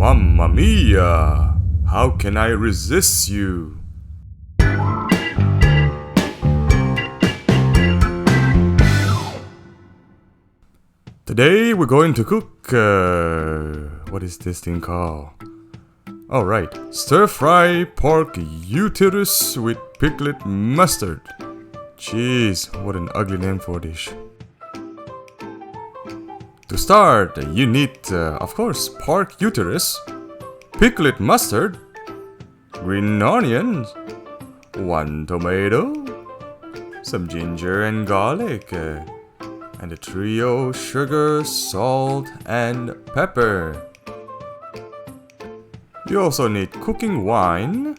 Mamma mia! How can I resist you? Today we're going to cook, what is this thing called? Oh right, stir-fry pork uterus with pickled mustard. Jeez, what an ugly name for a dish. To start, you need, of course, pork uterus, pickled mustard, green onions, 1 tomato, some ginger and garlic, and a trio sugar, salt, and pepper. You also need cooking wine,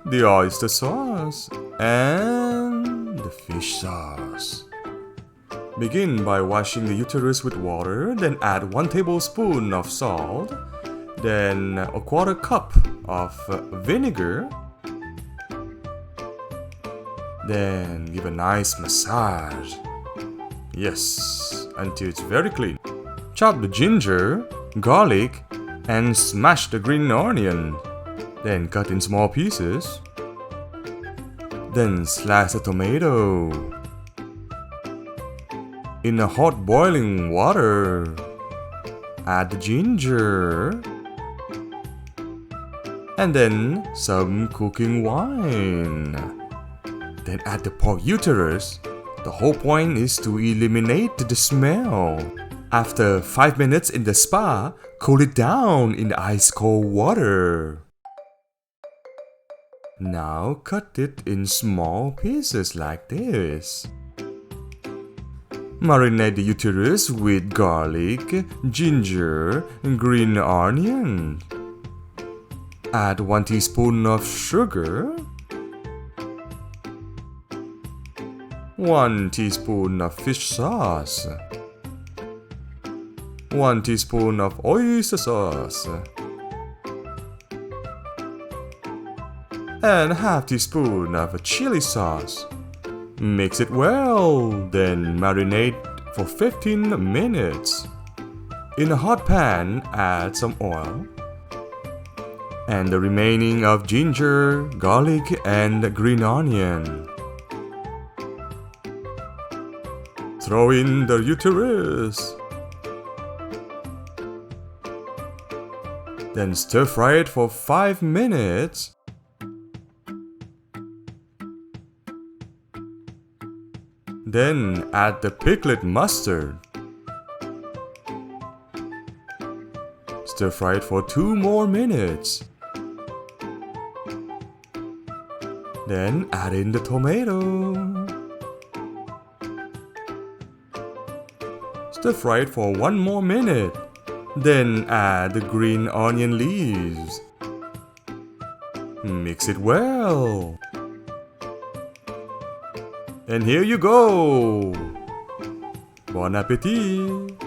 the oyster sauce, and the fish sauce. Begin by washing the uterus with water, then add 1 tablespoon of salt, then a 1/4 cup of vinegar. Then give a nice massage. Yes, until it's very clean. Chop the ginger, garlic, and smash the green onion. Then cut in small pieces. Then slice the tomato. In a hot boiling water, add the ginger. And then some cooking wine. Then add the pork uterus. The whole point is to eliminate the smell. After 5 minutes in the spa, cool it down in the ice cold water. Now cut it in small pieces like this. Marinate the uterus with garlic, ginger, and green onion. Add 1 teaspoon of sugar, 1 teaspoon of fish sauce, 1 teaspoon of oyster sauce, and ½ teaspoon of chili sauce. Mix it well, then marinate for 15 minutes. In a hot pan, add some oil and the remaining of ginger, garlic, and green onion. Throw in the uterus. Then stir fry it for 5 minutes. Then add the pickled mustard. Stir fry it for 2 more minutes. Then add in the tomato. Stir fry it for 1 more minute. Then add the green onion leaves. Mix it well. And here you go! Bon appetit!